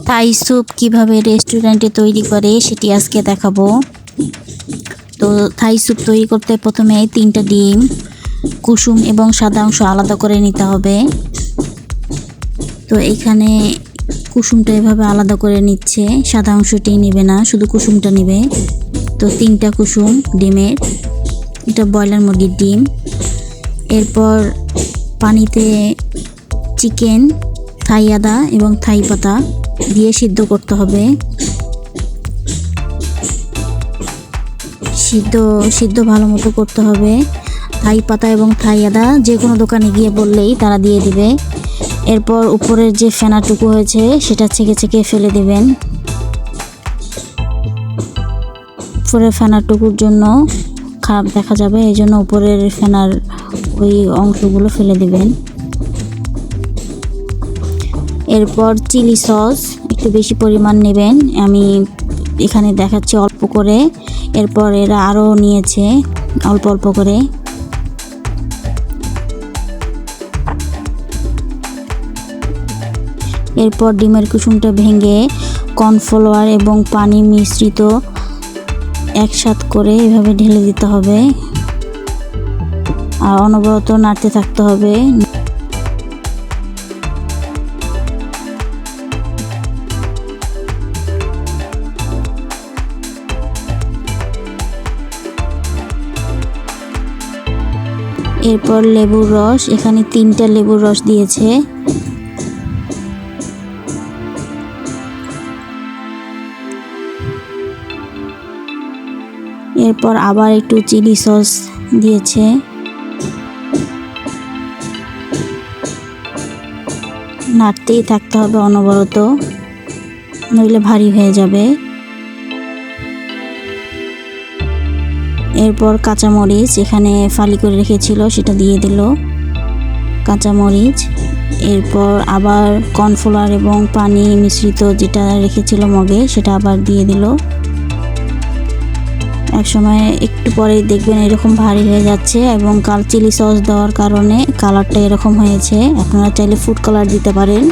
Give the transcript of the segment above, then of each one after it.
Thai soup কিভাবে রেস্টুরেন্টে তৈরি করে সেটি আজকে দেখাবো। তো থাই স্যুপ তৈরি করতে প্রথমে 3টা ডিম কুসুম এবং সাদা অংশ আলাদা করে নিতে হবে। তো এখানে কুসুমটা এভাবে আলাদা করে নিচ্ছে, সাদা অংশটি নেবে না, শুধু কুসুমটা নেবে। তো 3টা কুসুম ডিমের, এটা ব্রয়লার মুরগির ডিম। এরপর পানিতে চিকেন, থাই আদা এবং থাই পাতা দিয়ে সিদ্ধ করতে হবে। সিদ্ধ ভালো মতো করতে হবে। থাই পাতা এবং থাই আদা যে কোনো দোকানে গিয়ে বললেই তারা দিয়ে দিবে। এরপর উপরের যে ফেনাটুকু হয়েছে সেটা ছেঁকে ফেলে দেবেন। উপরের ফেনাটুকুর জন্য খারাপ দেখা যাবে, এই জন্য উপরের ফেনার ওই অংশগুলো ফেলে দেবেন। এরপর চিলি সস একটু বেশি পরিমাণ নেবেন, আমি এখানে দেখাচ্ছি অল্প করে। এরপর এরা আরও নিয়েছে অল্প অল্প করে। এরপর ডিমের কুসুমটা ভেঙে কর্নফ্লাওয়ার এবং পানি মিশ্রিত একসাথে করে এভাবে ঢেলে দিতে হবে আর অনবরত নাড়তে থাকতে হবে। এরপর লেবুর রস, এখানে 3টা লেবুর রস দিয়েছে। এরপর আবার একটু চিলি সস দিয়েছে। নাড়তেই থাকতে হবে অনবরত, নইলে ভারী হয়ে যাবে। এরপর কাঁচামরিচ এখানে ফালি করে রেখেছিল সেটা দিয়ে দিল, কাঁচামরিচ। এরপর আবার কর্নফ্লাওয়ার এবং পানি মিশ্রিত যেটা রেখেছিল মগে সেটা আবার দিয়ে দিল। এক সময় একটু পরে দেখবেন এরকম ভারী হয়ে যাচ্ছে এবং চিলি সস দেওয়ার কারণে কালারটা এরকম হয়েছে। আপনারা চাইলে ফুড কালার দিতে পারেন,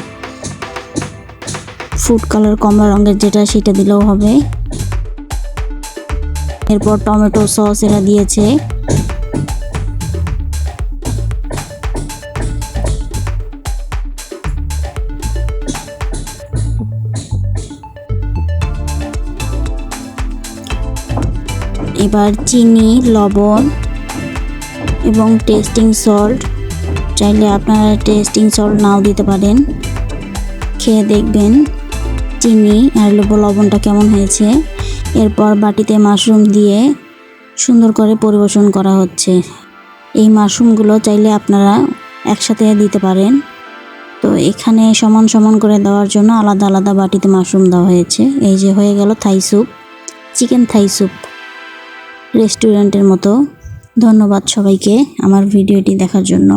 ফুড কালার কমলা রঙের যেটা সেটা দিলেও হবে। এরপর টমেটো সস এরা দিয়েছে। এবার চিনি, লবণ এবং টেস্টিং সল্ট, চাইলে আপনারা টেস্টিং সল্ট নাও দিতে পারেন। খেয়ে দেখবেন চিনি আর লবণটা কেমন হয়েছে। এরপর বাটিতে মাশরুম দিয়ে সুন্দর করে পরিবেশন করা হচ্ছে। এই মাশরুমগুলো চাইলে আপনারা একসাথে দিতে পারেন। তো এখানে সমান সমান করে দেওয়ার জন্য আলাদা আলাদা বাটিতে মাশরুম দেওয়া হয়েছে। এই যে হয়ে গেল Thai soup, chicken Thai soup রেস্টুরেন্টের মতো। ধন্যবাদ সবাইকে আমার ভিডিওটি দেখার জন্য।